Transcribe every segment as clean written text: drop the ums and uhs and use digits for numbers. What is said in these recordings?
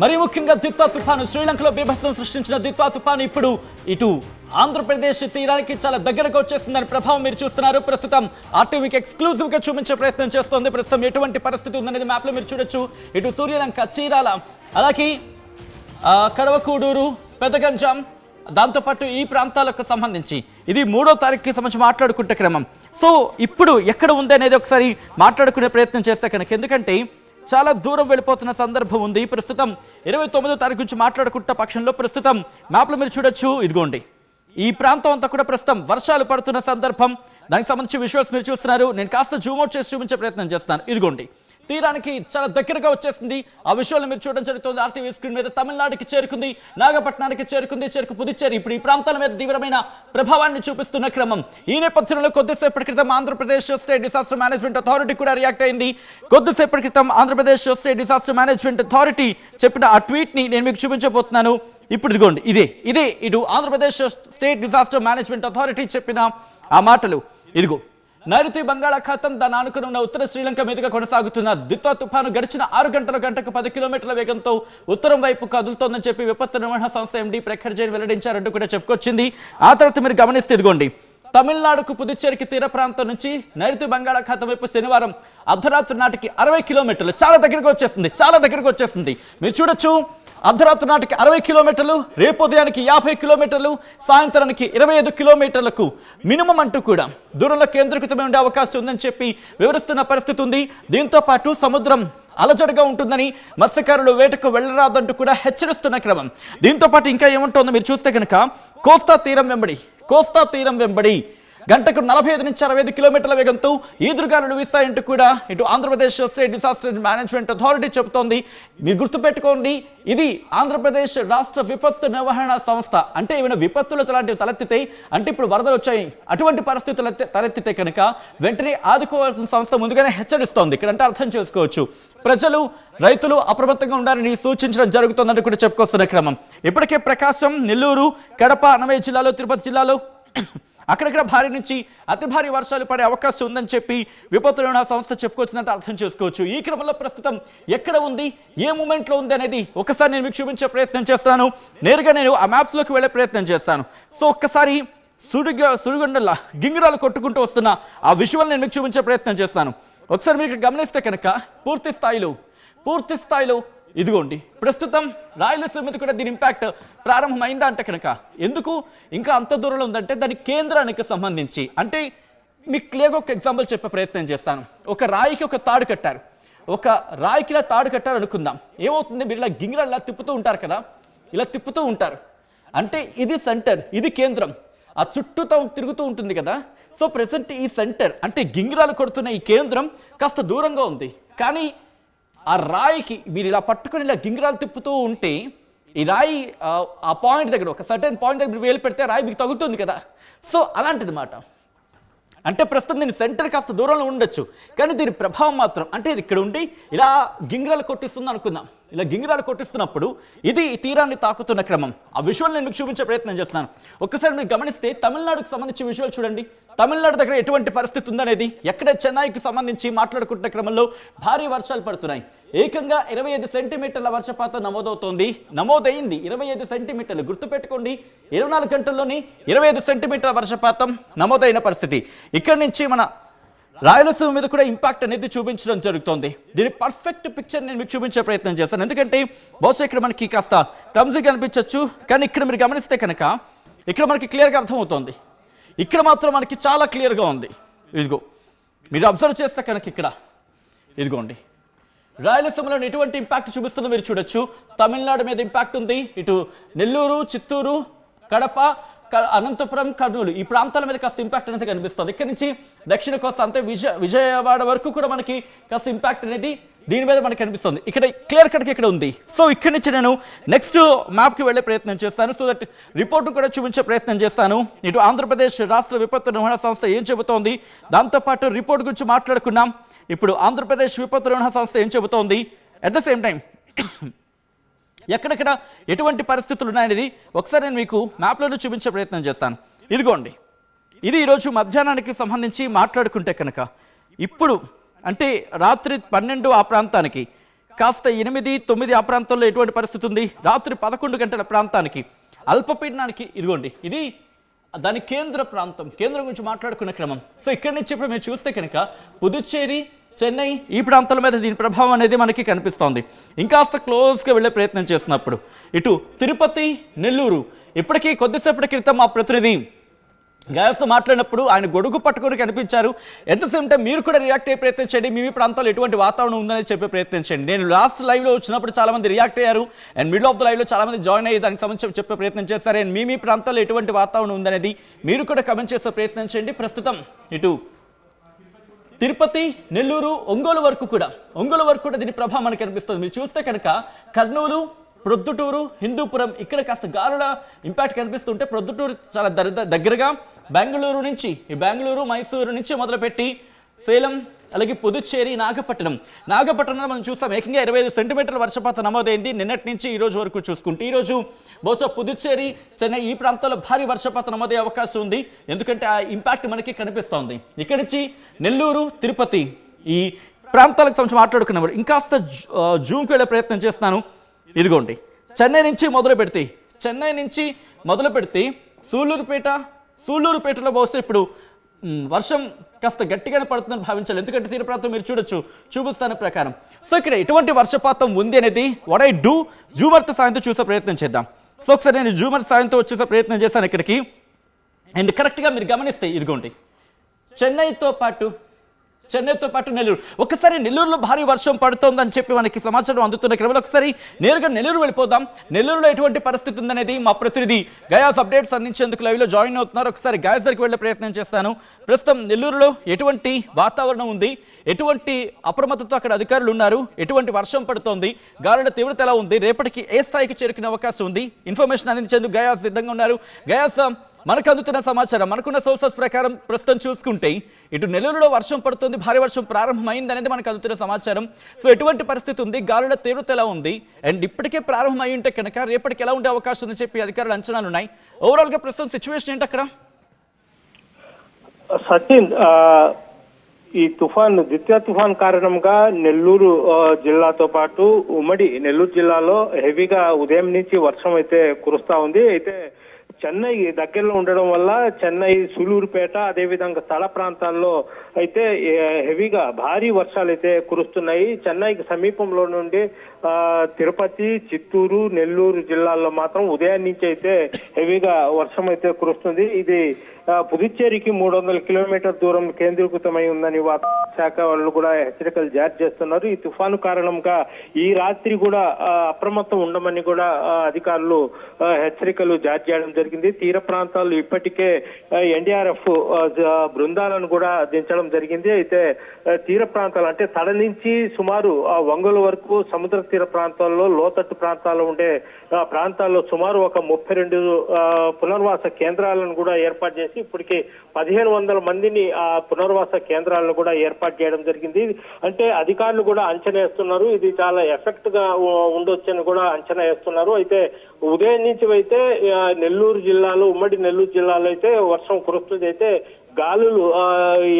మరి ముఖ్యంగా దిత్వా తుఫాను శ్రీలంకలో బీభత్సం సృష్టించిన దిత్వా తుఫాను ఇప్పుడు ఇటు ఆంధ్రప్రదేశ్ తీరానికి చాలా దగ్గరకు వచ్చేస్తుందని ప్రభావం మీరు చూస్తున్నారు. ప్రస్తుతం ఆర్టీవీకి ఎక్స్క్లూజివ్ గా చూపించే ప్రయత్నం చేస్తోంది. ప్రస్తుతం ఎటువంటి పరిస్థితి ఉందనేది మ్యాప్ లో మీరు చూడొచ్చు. ఇటు సూర్యలంక, చీరాల, అలాగే కడవకూడూరు, పెదగంజాం, దాంతోపాటు ఈ ప్రాంతాలకు సంబంధించి ఇది 3వ తారీఖుకి సంబంధించి మాట్లాడుకుంటే క్రమం. సో ఇప్పుడు ఎక్కడ ఉంది అనేది ఒకసారి మాట్లాడుకునే ప్రయత్నం చేస్తే కనుక, ఎందుకంటే చాలా దూరం వెళ్ళిపోతున్న సందర్భం ఉంది. ప్రస్తుతం 29వ తారీఖు నుంచి మాట్లాడుకుంటున్న పక్షంలో ప్రస్తుతం మ్యాప్లో మీరు చూడొచ్చు. ఇదిగోండి ఈ ప్రాంతం అంతా కూడా ప్రస్తుతం వర్షాలు పడుతున్న సందర్భం. దానికి సంబంధించి విజువల్స్ మీరు చూస్తున్నారు. నేను కాస్త జూమ్అవుట్ చేసి చూపించే ప్రయత్నం చేస్తున్నాను. ఇదిగోండి తీరానికి చాలా దగ్గరగా వచ్చేసింది. ఆ విషయాలు మీరు చూడడం జరుగుతుంది. ఆర్టీవీ స్క్రీన్ మీద తమిళనాడుకి చేరుకుంది, నాగపట్నానికి చేరుకుంది, పుదుచ్చేరి. ఇప్పుడు ఈ ప్రాంతాల మీద తీవ్రమైన ప్రభావాన్ని చూపిస్తున్న క్రమం. ఈ నేపథ్యంలో కొద్దిసేపటి క్రితం Andhra Pradesh state disaster management authority కూడా రియాక్ట్ అయింది. కొద్దిసేపటి క్రితం Andhra Pradesh state disaster management authority చెప్పిన ఆ ట్వీట్ ని నేను మీకు చూపించబోతున్నాను. ఇప్పుడు ఇదిగోండి ఇదే ఇటు Andhra Pradesh state disaster management authority చెప్పిన ఆ మాటలు. ఇదిగో నైరుతి బంగాళాఖాతం దాని ఆనుకుని ఉన్న ఉత్తర శ్రీలంక మీదుగా కొనసాగుతున్న దిత్వా తుఫాను గడిచిన 6 గంటకు 10 కిలోమీటర్ల వేగంతో ఉత్తరం వైపు కదులుతోందని చెప్పి విపత్తు నిర్వహణ సంస్థ ఎండీ ప్రఖర్ జైన్ వెల్లడించారంటూ కూడా చెప్పుకొచ్చింది. ఆ తర్వాత మీరు గమనిస్తే ఇదిగోండి తమిళనాడుకు పుదుచ్చేరికి తీర ప్రాంతం నుంచి నైరుతి బంగాళాఖాతం వైపు శనివారం అర్ధరాత్రి నాటికి 60 కిలోమీటర్లు చాలా దగ్గరకు వచ్చేస్తుంది. మీరు చూడొచ్చు అర్ధరాత్రి నాటికి 60 కిలోమీటర్లు, రేపు ఉదయానికి 50 కిలోమీటర్లు, సాయంత్రానికి 25 కిలోమీటర్లకు మినిమం అంటూ కూడా దూరంలో కేంద్రీకృతమై ఉండే అవకాశం ఉందని చెప్పి వివరిస్తున్న పరిస్థితి ఉంది. దీంతో పాటు సముద్రం అలజడిగా ఉంటుందని, మత్స్యకారులు వేటకు వెళ్లరాదంటూ కూడా హెచ్చరిస్తున్న క్రమం. దీంతో పాటు ఇంకా ఏముంటుందో మీరు చూస్తే కనుక కోస్తా తీరం వెంబడి గంటకు 45 నుంచి 65 కిలోమీటర్ల వేగంతో ఈదురుగాలులు వీస్తాయంటూ కూడా ఇటు Andhra Pradesh state disaster management authority చెబుతోంది. మీరు గుర్తుపెట్టుకోండి, ఇది ఆంధ్రప్రదేశ్ రాష్ట్ర విపత్తు నిర్వహణ సంస్థ. అంటే ఏమైనా విపత్తులు అలాంటివి తలెత్తితే, అంటే ఇప్పుడు వరదలు వచ్చాయి, అటువంటి పరిస్థితులు తలెత్తితే కనుక వెంటనే ఆదుకోవాల్సిన సంస్థ ముందుగానే హెచ్చరిస్తోంది. ఇక్కడ అంటే అర్థం చేసుకోవచ్చు, ప్రజలు, రైతులు అప్రమత్తంగా ఉండాలని సూచించడం జరుగుతుందంటూ కూడా చెప్పుకొస్తున్న క్రమం. ఇప్పటికే ప్రకాశం, నెల్లూరు, కడప, అన్నమయ్య జిల్లాలో, తిరుపతి జిల్లాలో అక్కడక్కడ భారీ నుంచి అతి భారీ వర్షాలు పడే అవకాశం ఉందని చెప్పి విపత్తు నిర్వహణ సంస్థ చెప్పుకొచ్చినట్టు అర్థం చేసుకోవచ్చు. ఈ క్రమంలో ప్రస్తుతం ఎక్కడ ఉంది, ఏ మూమెంట్లో ఉంది అనేది ఒకసారి నేను మీకు చూపించే ప్రయత్నం చేస్తాను. నేరుగా నేను ఆ మ్యాప్స్లోకి వెళ్ళే ప్రయత్నం చేస్తాను. సో ఒక్కసారి సుడిగుండల్లా గింగిరాలు కొట్టుకుంటూ వస్తున్న ఆ విజువల్ నేను మీకు చూపించే ప్రయత్నం చేస్తాను. ఒకసారి మీరు గమనిస్తే కనుక పూర్తి స్థాయిలో ఇదిగోండి ప్రస్తుతం రాయలసీమ మీద కూడా దీని ఇంపాక్ట్ ప్రారంభమైందా అంటే కనుక, ఎందుకు ఇంకా అంత దూరంలో ఉందంటే దాని కేంద్రానికి సంబంధించి. అంటే మీకు క్లియర్గా ఒక ఎగ్జాంపుల్ చెప్పే ప్రయత్నం చేస్తాను. ఒక రాయికి ఒక తాడు కట్టారు అనుకుందాం. ఏమవుతుంది, మీరు ఇలా గింగిరాలు తిప్పుతూ ఉంటారు కదా, ఇలా తిప్పుతూ ఉంటారు అంటే ఇది సెంటర్, ఇది కేంద్రం, ఆ చుట్టూతో తిరుగుతూ ఉంటుంది కదా. సో ప్రెసెంట్ ఈ సెంటర్ అంటే గింగిరాలు కొడుతున్న ఈ కేంద్రం కాస్త దూరంగా ఉంది. కానీ ఆ రాయికి మీరు ఇలా పట్టుకొని ఇలా గింగిరాలు తిప్పుతూ ఉంటే ఈ రాయి ఆ పాయింట్ దగ్గర, ఒక సర్టెన్ పాయింట్ దగ్గర మీరు వేలు పెడితే రాయి మీకు తగులుతుంది కదా. సో అలాంటిది మాట. అంటే ప్రస్తుతం దీని సెంటర్ కాస్త దూరంలో ఉండొచ్చు, కానీ దీని ప్రభావం మాత్రం అంటే ఇది ఇక్కడ ఉండి ఇలా గింగిరాలు కొట్టిస్తుంది అనుకుందాం. ఇలా గింగిరాలు కొట్టిస్తున్నప్పుడు ఇది తీరాన్ని తాకుతున్న క్రమం. ఆ విజువల్ నేను మీకు చూపించే ప్రయత్నం చేస్తున్నాను. ఒక్కసారి మీరు గమనిస్తే తమిళనాడుకు సంబంధించి విజువల్ చూడండి. తమిళనాడు దగ్గర ఎటువంటి పరిస్థితి ఉందనేది, ఎక్కడ చెన్నైకి సంబంధించి మాట్లాడుకుంటున్న క్రమంలో భారీ వర్షాలు పడుతున్నాయి. ఏకంగా 25 సెంటీమీటర్ల వర్షపాతం నమోదైంది 25 సెంటీమీటర్లు. గుర్తుపెట్టుకోండి, 24 గంటల్లోని 25 సెంటీమీటర్ల వర్షపాతం నమోదైన పరిస్థితి. ఇక్కడి నుంచి మన రాయలసీమ మీద కూడా ఇంపాక్ట్ అనేది చూపించడం జరుగుతుంది. దీని పర్ఫెక్ట్ పిక్చర్ నేను మీకు చూపించే ప్రయత్నం చేస్తాను. ఎందుకంటే బహుశా ఇక్కడ మనకి కాస్త క్లమ్జీగా అనిపించవచ్చు, కానీ ఇక్కడ మీరు గమనిస్తే కనుక ఇక్కడ మనకి క్లియర్గా అర్థమవుతుంది. ఇక్కడ మాత్రం మనకి చాలా క్లియర్గా ఉంది. ఇదిగో మీరు అబ్జర్వ్ చేస్తే కనుక ఇక్కడ ఇదిగోండి రాయలసీమలో ఎటువంటి ఇంపాక్ట్ చూపిస్తుందో మీరు చూడొచ్చు. తమిళనాడు మీద ఇంపాక్ట్ ఉంది. ఇటు నెల్లూరు, చిత్తూరు, కడప, అనంతపురం, కర్నూలు ఈ ప్రాంతాల మీద కాస్త ఇంపాక్ట్ అనేది కనిపిస్తుంది. ఇక్కడ నుంచి దక్షిణ కోస్తా అంతే విజయవాడ వరకు కూడా మనకి కాస్త ఇంపాక్ట్ అనేది దీని మీద మనకి కనిపిస్తుంది. ఇక్కడ క్లియర్ కట్గా ఇక్కడ ఉంది. సో ఇక్కడ నుంచి నేను నెక్స్ట్ మ్యాప్కి వెళ్ళే ప్రయత్నం చేస్తాను. సో దట్ రిపోర్ట్ కూడా చూపించే ప్రయత్నం చేస్తాను. ఇటు ఆంధ్రప్రదేశ్ రాష్ట్ర విపత్తు నిర్వహణ సంస్థ ఏం చెబుతోంది, దాంతోపాటు రిపోర్ట్ గురించి మాట్లాడుకున్నాం. ఇప్పుడు ఆంధ్రప్రదేశ్ విపత్తు నిర్వహణ సంస్థ ఏం చెబుతోంది, అట్ ద సేమ్ టైం ఎక్కడెక్కడ ఎటువంటి పరిస్థితులు ఉన్నాయనేది ఒకసారి నేను మీకు మ్యాప్లోనే చూపించే ప్రయత్నం చేస్తాను. ఇదిగోండి ఇది ఈరోజు మధ్యాహ్నానికి సంబంధించి మాట్లాడుకుంటే కనుక ఇప్పుడు అంటే రాత్రి 12 ఆ ప్రాంతానికి కాస్త 8, 9 ఆ ప్రాంతంలో ఎటువంటి పరిస్థితి ఉంది, రాత్రి 11 గంటల ప్రాంతానికి అల్పపీడనానికి ఇదిగోండి ఇది దాని కేంద్ర ప్రాంతం, కేంద్రం గురించి మాట్లాడుకున్న క్రమం. సో ఇక్కడి నుంచి ఇప్పుడు మీరు చూస్తే కనుక పుదుచ్చేరి, చెన్నై ఈ ప్రాంతాల మీద దీని ప్రభావం అనేది మనకి కనిపిస్తోంది. ఇంకాస్త క్లోజ్గా వెళ్ళే ప్రయత్నం చేస్తున్నప్పుడు ఇటు తిరుపతి, నెల్లూరు ఇప్పటికీ కొద్దిసేపటి క్రితం మా ప్రతినిధి గయాస్తో మాట్లాడినప్పుడు ఆయన గొడుగు పట్టుకొని కనిపించారు. ఎంత సేమ్ టైం మీరు కూడా రియాక్ట్ అయ్యే ప్రయత్నం చేయండి, మీ ప్రాంతాల్లో ఎటువంటి వాతావరణం ఉందని చెప్పే ప్రయత్నం చేయండి. నేను లాస్ట్ లైవ్లో వచ్చినప్పుడు చాలా మంది రియాక్ట్ అయ్యారు అండ్ మిడిల్ ఆఫ్ ద లైవ్లో చాలా మంది జాయిన్ అయ్యి దానికి సంబంధించి చెప్పే ప్రయత్నం చేస్తారు. అండ్ మీ ప్రాంతాల్లో ఎటువంటి వాతావరణం ఉందనేది మీరు కూడా కమెంట్ చేసే ప్రయత్నం చేయండి. ప్రస్తుతం ఇటు తిరుపతి, నెల్లూరు, ఒంగోలు వరకు కూడా దీని ప్రభావం మనకు కనిపిస్తుంది. మీరు చూస్తే కనుక కర్నూలు, ప్రొద్దుటూరు, హిందూపురం ఇక్కడ కాస్త గాలుల ఇంపాక్ట్ కనిపిస్తుంటే ప్రొద్దుటూరు చాలా దగ్గరగా బెంగళూరు నుంచి మైసూరు నుంచి మొదలుపెట్టి సేలం, అలాగే పుదుచ్చేరి, నాగపట్నంలో మనం చూసాం ఏకంగా 25 సెంటీమీటర్ల వర్షపాతం నమోదైంది నిన్నటి నుంచి ఈ రోజు వరకు చూసుకుంటే. ఈరోజు బహుశా పుదుచ్చేరి, చెన్నై ఈ ప్రాంతాల్లో భారీ వర్షపాతం నమోదయ్యే అవకాశం ఉంది, ఎందుకంటే ఆ ఇంపాక్ట్ మనకి కనిపిస్తోంది. ఇక్కడి నుంచి నెల్లూరు, తిరుపతి ఈ ప్రాంతాలకు సంబంధించి మాట్లాడుకున్నప్పుడు ఇంకాస్త జూమ్కి వెళ్ళే ప్రయత్నం చేస్తున్నాను. ఇదిగోండి చెన్నై నుంచి మొదలు పెడితే సూళ్ళూరుపేటలో బహుశా ఇప్పుడు వర్షం కాస్త గట్టిగానే పడుతుందని భావించాలి, ఎందుకంటే తీర ప్రాంతం మీరు చూపిస్తాను ప్రకారం. సో ఇక్కడ ఎటువంటి వర్షపాతం ఉంది అనేది వాట్ ఐ డూ జూమర్త్ సాయంతో చూసే ప్రయత్నం చేద్దాం. సో ఒకసారి నేను జూమర్త్ సాయంతో వచ్చేసే ప్రయత్నం చేశాను ఇక్కడికి. అండ్ కరెక్ట్గా మీరు గమనిస్తే ఇదిగోండి చెన్నైతో పాటు నెల్లూరు, ఒకసారి నెల్లూరులో భారీ వర్షం పడుతోందని చెప్పి మనకి సమాచారం అందుతున్న క్రమంలో ఒకసారి నేరుగా నెల్లూరు వెళ్ళిపోదాం. నెల్లూరులో ఎటువంటి పరిస్థితి ఉందనేది మా ప్రతినిధి గయాస్ అప్డేట్స్ అందించేందుకు లైవ్లో జాయిన్ అవుతున్నారు. ఒకసారి గయాస్ దగ్గరికి వెళ్ళే ప్రయత్నం చేస్తాను. ప్రస్తుతం నెల్లూరులో ఎటువంటి వాతావరణం ఉంది, ఎటువంటి అప్రమత్తతో అక్కడ అధికారులు ఉన్నారు, ఎటువంటి వర్షం పడుతోంది, గాలుల తీవ్రత ఎలా ఉంది, రేపటికి ఏ స్థాయికి చేరుకునే అవకాశం ఉంది, ఇన్ఫర్మేషన్ అందించేందుకు గయాస్ సిద్ధంగా ఉన్నారు. గయాస్, మనకు అందుతున్న సమాచారం, మనకున్న సోర్సెస్ ప్రకారం ప్రస్తుతం చూసుకుంటే ఇటు నెల్లూరులో వర్షం పడుతుంది, భారీ వర్షం ప్రారంభమైంది అనేది మనకు అందుతున్న సమాచారం. సో ఎటువంటి పరిస్థితి ఉంది, గాలుల తీవ్రత ఎలా ఉంది, అండ్ ఇప్పటికే ప్రారంభమై ఉంటే కనుక రేపటికి ఎలా ఉండే అవకాశం ఉందని చెప్పి అధికారులు అంచనాలు ఉన్నాయి. ఓవరాల్ గా ప్రస్తుతం సిచ్యువేషన్ ఏంటి అక్కడ? సచిన్, ఈ ద్వితీయ తుఫాన్ కారణంగా నెల్లూరు జిల్లాతో పాటు ఉమ్మడి నెల్లూరు జిల్లాలో హెవీగా ఉదయం నుంచి వర్షం అయితే కురుస్తా ఉంది. అయితే చెన్నై దగ్గరలో ఉండడం వల్ల చెన్నై, సూలూరుపేట అదేవిధంగా స్థల ప్రాంతాల్లో అయితే హెవీగా భారీ వర్షాలు అయితే కురుస్తున్నాయి. చెన్నైకి సమీపంలో నుండి తిరుపతి, చిత్తూరు, నెల్లూరు జిల్లాల్లో మాత్రం ఉదయం నుంచి అయితే హెవీగా వర్షం అయితే కురుస్తుంది. ఇది పుదుచ్చేరికి 300 కిలోమీటర్ దూరం కేంద్రీకృతమై ఉందని వాతావరణ శాఖ వాళ్ళు కూడా హెచ్చరికలు జారీ చేస్తున్నారు. ఈ తుఫాను కారణంగా ఈ రాత్రి కూడా అప్రమత్తం ఉండమని కూడా అధికారులు హెచ్చరికలు జారీ చేయడం జరిగింది. తీర ప్రాంతాల్లో ఇప్పటికే ఎన్డీఆర్ఎఫ్ బృందాలను కూడా దించడం జరిగింది. అయితే తీర ప్రాంతాలు అంటే తడ నుంచి సుమారు ఒంగోలు వరకు సముద్ర తీర ప్రాంతాల్లో, లోతట్టు ప్రాంతాల్లో ఉండే ప్రాంతాల్లో సుమారు ఒక 32 పునర్వాస కేంద్రాలను కూడా ఏర్పాటు చేసి ఇప్పటికే 1500 మందిని ఆ పునర్వాస కేంద్రాలను కూడా ఏర్పాటు చేయడం జరిగింది. అంటే అధికారులు కూడా అంచనా వేస్తున్నారు, ఇది చాలా ఎఫెక్ట్ గా ఉండొచ్చని కూడా అంచనా వేస్తున్నారు. అయితే ఉదయం నుంచి అయితే నెల్లూరు జిల్లాలో, ఉమ్మడి నెల్లూరు జిల్లాలో అయితే వర్షం కురుస్తుంది. అయితే గాలులు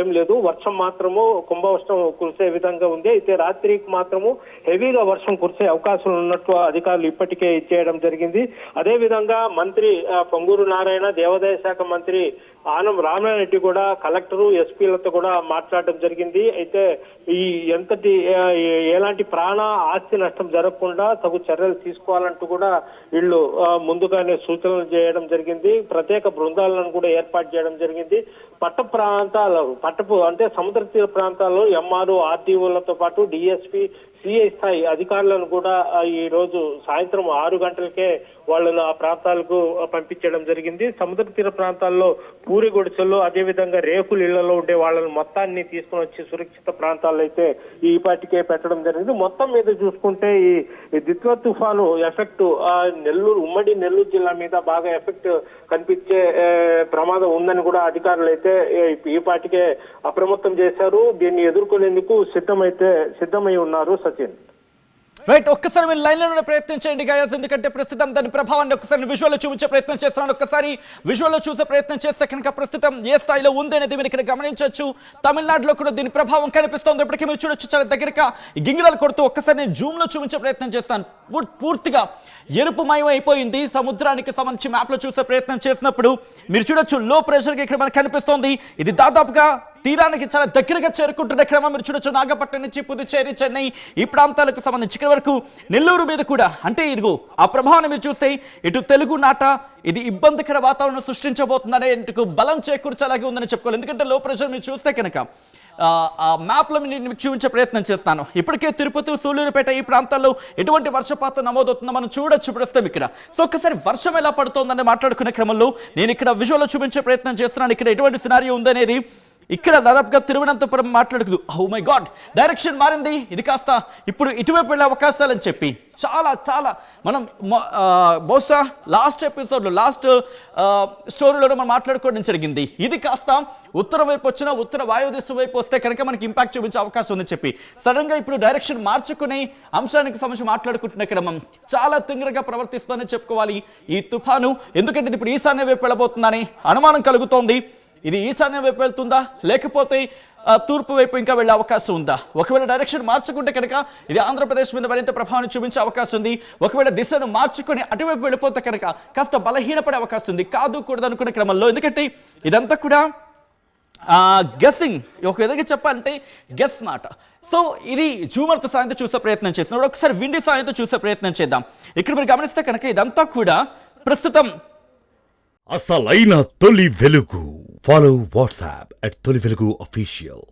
ఏం లేదు, వర్షం మాత్రము కుంభవర్షం కురిసే విధంగా ఉంది. అయితే రాత్రికి మాత్రము హెవీగా వర్షం కురిసే అవకాశం ఉన్నట్లు అధికారులు ఇప్పటికే ఇచ్చేయడం జరిగింది. అదే విధంగా మంత్రి పొంగూరు నారాయణ, దేవాదాయ శాఖ మంత్రి ఆనం రామనారెడ్డి కూడా కలెక్టరు, ఎస్పీలతో కూడా మాట్లాడడం జరిగింది. అయితే ఈ ఎలాంటి ప్రాణ ఆస్తి నష్టం జరగకుండా తగు చర్యలు తీసుకోవాలంటూ కూడా వీళ్ళు ముందుగానే సూచనలు చేయడం జరిగింది. ప్రత్యేక బృందాలను కూడా ఏర్పాటు చేయడం జరిగింది. పట్టపు అంటే సముద్ర తీర ప్రాంతాల్లో ఎంఆర్ఓ, ఆర్టీఓలతో పాటు డిఎస్పీ, సిఐ స్థాయి అధికారులను కూడా ఈ రోజు సాయంత్రం 6 గంటలకే వాళ్ళను ఆ ప్రాంతాలకు పంపించడం జరిగింది. సముద్ర తీర ప్రాంతాల్లో పూరి గుడిసెల్లో, అదేవిధంగా రేకుల ఇళ్లలో ఉండే వాళ్ళని మొత్తాన్ని తీసుకుని వచ్చి సురక్షిత ప్రాంతాల్లో అయితే ఈ పాటికే పెట్టడం జరిగింది. మొత్తం మీద చూసుకుంటే ఈ ద్వితీయ తుఫాను ఎఫెక్ట్ ఉమ్మడి నెల్లూరు జిల్లా మీద బాగా ఎఫెక్ట్ కనిపించే ప్రమాదం ఉందని కూడా అధికారులు అయితే ఈ పాటికే అప్రమత్తం చేశారు. దీన్ని ఎదుర్కొనేందుకు సిద్ధమై ఉన్నారు. సచిన్. రైట్, ఒక్కసారి మీరు లైన్లో ప్రయత్నం చేయండి గాయస్, ఎందుకంటే ప్రస్తుతం దాని ప్రభావాన్ని ఒక్కసారి విజువల్లో చూపించే ప్రయత్నం చేస్తున్నాను. ఒక్కసారి విజువల్లో చూసే ప్రయత్నం చేస్తే కనుక ప్రస్తుతం ఏ స్థాయిలో ఉంది అనేది మీరు ఇక్కడ గమనించవచ్చు. తమిళనాడులో కూడా దీని ప్రభావం కనిపిస్తోంది. ఇప్పటికీ మీరు చూడొచ్చు, చాలా దగ్గరగా గింగిరాలు కొడుతూ ఒక్కసారి నేను జూమ్లో చూపించే ప్రయత్నం చేస్తాను. పూర్తిగా ఎరుపుమయం అయిపోయింది. సముద్రానికి సంబంధించి మ్యాప్లో చూసే ప్రయత్నం చేసినప్పుడు మీరు చూడొచ్చు, లో ప్రెషర్గా ఇక్కడ మనకు కనిపిస్తోంది. ఇది దాదాపుగా తీరానికి చాలా దగ్గరగా చేరుకుంటున్న క్రమం మీరు చూడొచ్చు. నాగపట్నం నుంచి పుదుచ్చేరి, చెన్నై ఈ ప్రాంతాలకు సంబంధించి ఇక్కడ వరకు నెల్లూరు మీద కూడా, అంటే ఇదిగో ఆ ప్రభావాన్ని మీరు చూస్తే ఇటు తెలుగు నాట ఇది ఇబ్బందికర వాతావరణం సృష్టించబోతుందనే ఇంటికి బలం చేకూర్చేలాగే ఉందని చెప్పుకోవాలి. ఎందుకంటే లో ప్రెషర్ మీరు చూస్తే కనుక ఆ మ్యాప్లో మీకు చూపించే ప్రయత్నం చేస్తాను. ఇప్పటికే తిరుపతి, సూళ్ళూరుపేట ఈ ప్రాంతాల్లో ఎటువంటి వర్షపాతం నమోదవుతుందో మనం చూడొచ్చు ప్రస్తుతం ఇక్కడ. సో ఒక్కసారి వర్షం ఎలా పడుతోందని మాట్లాడుకునే క్రమంలో నేను ఇక్కడ విజువల్లో చూపించే ప్రయత్నం చేస్తున్నాను. ఇక్కడ ఎటువంటి సినారియో ఉందనేది ఇక్కడ దాదాపుగా తిరువనంతపురం మాట్లాడుకుదు. ఓ మై గాడ్, డైరెక్షన్ మారింది. ఇది కాస్త ఇప్పుడు ఇటువైపు వెళ్ళే అవకాశాలని చెప్పి చాలా మనం బహుశా లాస్ట్ ఎపిసోడ్లో లాస్ట్ స్టోరీలో మనం మాట్లాడుకోవడం జరిగింది. ఇది కాస్త ఉత్తర వైపు వచ్చిన ఉత్తర వాయుదేశం వైపు వస్తే కనుక మనకి ఇంపాక్ట్ చూపించే అవకాశం ఉందని చెప్పి సడన్గా ఇప్పుడు డైరెక్షన్ మార్చుకుని అంశానికి సంబంధించి మాట్లాడుకుంటున్న క్రమం చాలా తింగరగా ప్రవర్తిస్తుందని చెప్పుకోవాలి ఈ తుఫాను. ఎందుకంటే ఇది ఇప్పుడు ఈశాన్య వైపు వెళ్ళబోతుందని అనుమానం కలుగుతోంది. ఇది ఈశాన్య వైపు వెళ్తుందా లేకపోతే తూర్పు వైపు ఇంకా వెళ్ళే అవకాశం ఉందా? ఒకవేళ డైరెక్షన్ మార్చుకుంటే కనుక ఇది ఆంధ్రప్రదేశ్ మీద మరింత ప్రభావం చూపించే అవకాశం ఉంది. ఒకవేళ దిశను మార్చుకొని అటువైపు వెళ్ళిపోతే కనుక కాస్త బలహీనపడే అవకాశం ఉంది. కూడదు అనుకునే క్రమంలో, ఎందుకంటే ఇదంతా కూడా గెస్సింగ్, ఒక విధంగా చెప్పాలంటే గెస్ మాట. సో ఇది జూమర్తో సాయంతో చూసే ప్రయత్నం చేస్తున్నాడు. ఒకసారి విండి సాయంతో చూసే ప్రయత్నం చేద్దాం. ఇక్కడ మీరు గమనిస్తే కనుక ఇదంతా కూడా ప్రస్తుతం అసలైన తొలి వెలుగు. ఫాలో వాట్సాప్ @తొలి వెలుగు అఫీషియల్.